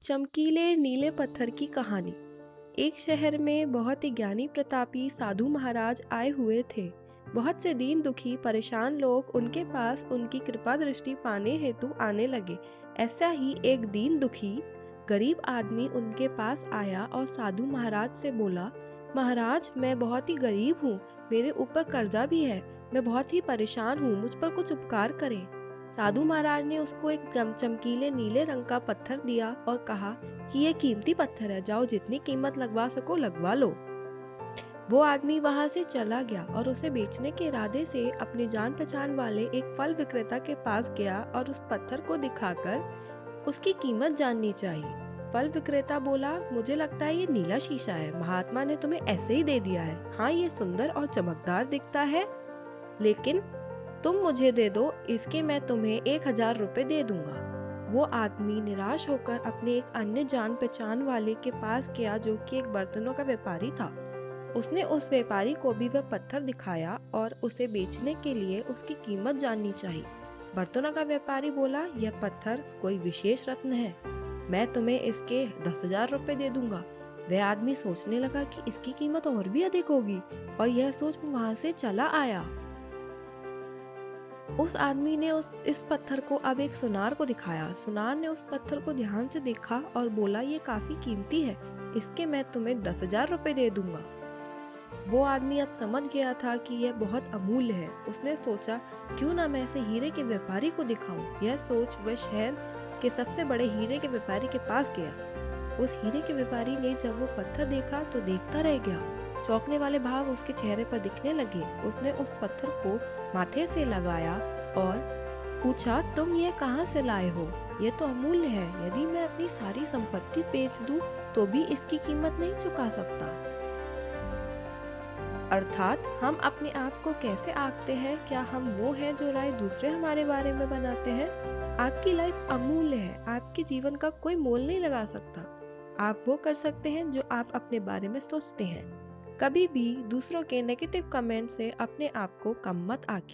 चमकीले नीले पत्थर की कहानी। एक शहर में बहुत ही ज्ञानी प्रतापी साधु महाराज आए हुए थे। बहुत से दीन दुखी परेशान लोग उनके पास उनकी कृपा दृष्टि पाने हेतु आने लगे। ऐसा ही एक दीन दुखी गरीब आदमी उनके पास आया और साधु महाराज से बोला, महाराज, मैं बहुत ही गरीब हूँ, मेरे ऊपर कर्जा भी है, मैं बहुत ही परेशान हूँ, मुझ पर कुछ उपकार करें। साधु महाराज ने उसको एक चमकीले नीले रंग का पत्थर दिया और कहा कि ये कीमती पत्थर है, जाओ जितनी कीमत लगवा सको लगवा लो। वो आदमी वहां से चला गया और उसे बेचने के इरादे से अपने जान पहचान वाले एक फल विक्रेता के पास गया और उस पत्थर को दिखाकर उसकी कीमत जाननी चाहिए। फल विक्रेता बोला, मुझे लगता है ये नीला शीशा है, महात्मा ने तुम्हें ऐसे ही दे दिया है। हाँ, ये सुंदर और चमकदार दिखता है, लेकिन तुम मुझे दे दो, इसके मैं तुम्हें 1,000 रुपए दे दूंगा। वो आदमी निराश होकर अपने एक अन्य जान पहचान वाले के पास गया जो कि एक बर्तनों का व्यापारी था। उसने उस व्यापारी को भी वह पत्थर दिखाया और उसे बेचने के लिए उसकी कीमत जाननी चाहिए। बर्तनों का व्यापारी बोला, यह पत्थर कोई विशेष रत्न है, मैं तुम्हें इसके 10,000 रुपए दे दूंगा। वह आदमी सोचने लगा कि इसकी कीमत और भी अधिक होगी और यह सोच वो वहां से चला आया। उस आदमी ने इस पत्थर को अब एक सुनार को दिखाया। सुनार ने उस पत्थर को ध्यान से देखा और बोला, ये काफी कीमती है, इसके मैं तुम्हें 10,000 रुपए दे दूंगा। वो आदमी अब समझ गया था कि यह बहुत अमूल्य है। उसने सोचा, क्यों ना मैं इसे हीरे के व्यापारी को दिखाऊं। यह सोच वह शहर के सबसे बड़े हीरे के व्यापारी के पास गया। उस हीरे के व्यापारी ने जब वो पत्थर देखा तो देखता रह गया। चौंकने वाले भाव उसके चेहरे पर दिखने लगे। उसने उस पत्थर को माथे से लगाया और पूछा, तुम ये कहाँ से लाए हो? ये तो अमूल्य है, यदि मैं अपनी सारी संपत्ति बेच दूं तो भी इसकी कीमत नहीं चुका सकता। अर्थात हम अपने आप को कैसे आंकते हैं? क्या हम वो हैं जो राय दूसरे हमारे बारे में बनाते हैं? आपकी लाइफ अमूल्य है, आपके जीवन का कोई मोल नहीं लगा सकता। आप वो कर सकते हैं जो आप अपने बारे में सोचते हैं। कभी भी दूसरों के नेगेटिव कमेंट से अपने आप को कम मत आंकिए।